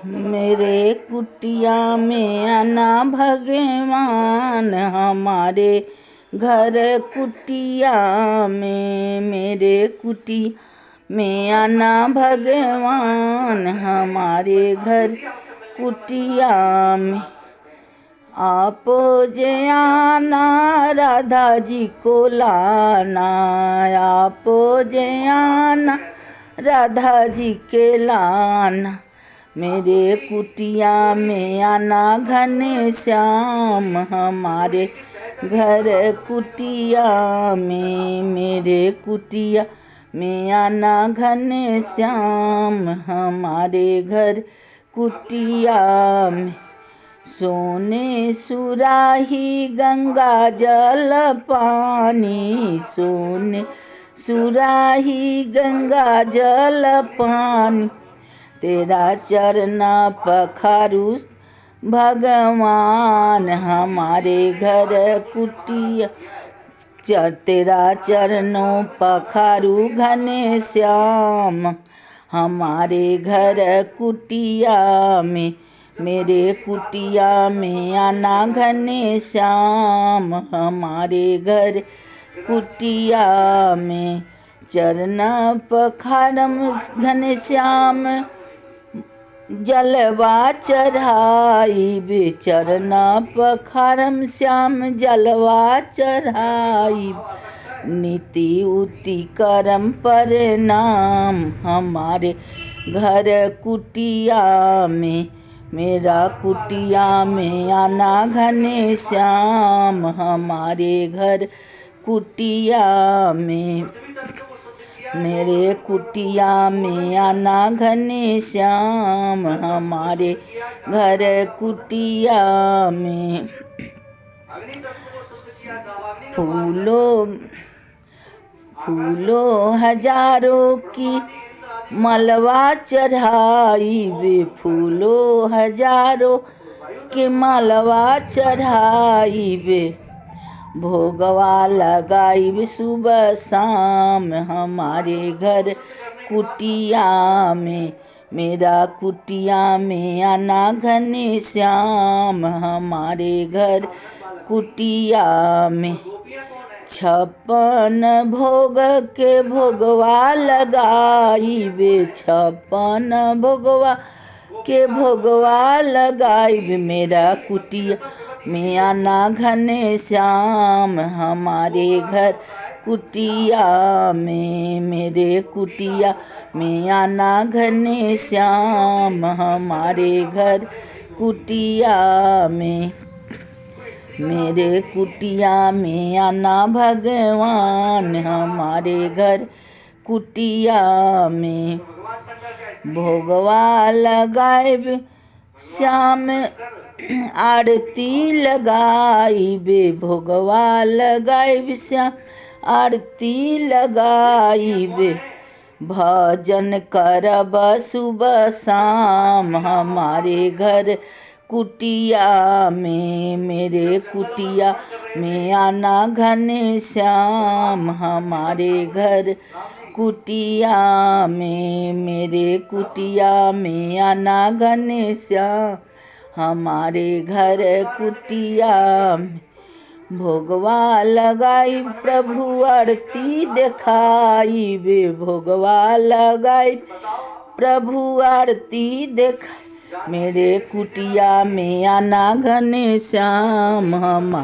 मेरे कुटिया में आना भगवान, हमारे घर कुटिया में। मेरे कुटिया में आना भगवान, हमारे घर कुटिया में। आप जे आना राधा जी को लाना, आप जे आना राधा जी के लाना। मेरे कुटिया में आना घनश्याम, हमारे घर कुटिया में। मेरे कुटिया में आना घनश्याम, हमारे घर कुटिया में। सोने सुराही गंगा जल पानी, सोने सुराही गंगा जल पानी। तेरा चरण पखारू भगवान, हमारे घर कुटिया। तेरा चरणों पखारू घनश्याम, हमारे घर कुटिया में। मेरे कुटिया में आना घनश्याम, हमारे घर कुटिया में। चरण पखारम घनश्याम जलवा चढ़ाई, चरण पखारम श्याम जलवा चढ़ाई। नीति उति करम प्रणाम, हमारे घर कुटिया में। मेरा कुटिया में आना घनश्याम, हमारे घर कुटिया में। मेरे कुटिया में आना घनश्याम, हमारे घर कुटिया में। फूलों हजारों की मलवा चढ़ाई, फूलों हजारों के मलवा चढ़ाई। भोगवा लगाई सुबह शाम, हमारे घर कुटिया में। मेरा कुटिया में आना घनश्याम, हमारे घर कुटिया में। 56 भोग के भोगवा लगाई, 56 भोगवा के भोगवा लगाई। मेरा कुटिया में आना घनश्याम, हमारे घर कुटिया में। मेरे कुटिया में आना घनश्याम, हमारे घर कुटिया में। मेरे कुटिया में आना भगवान, हमारे घर कुटिया में। भोगवा लगाए श्याम आरती लगाई, भोगवा लगाई श्याम आरती लगाई। भजन करब सुबह शाम, हमारे घर कुटिया में। मेरे कुटिया में आना घनश्याम, हमारे घर कुटिया में। मेरे कुटिया में आना घनश्याम, हमारे घर कुटिया में। भोगवा लगाई प्रभु आरती दिखाई, भोगवा लगाई प्रभु आरती दिखाई। मेरे कुटिया में आना घनश्याम, हमारे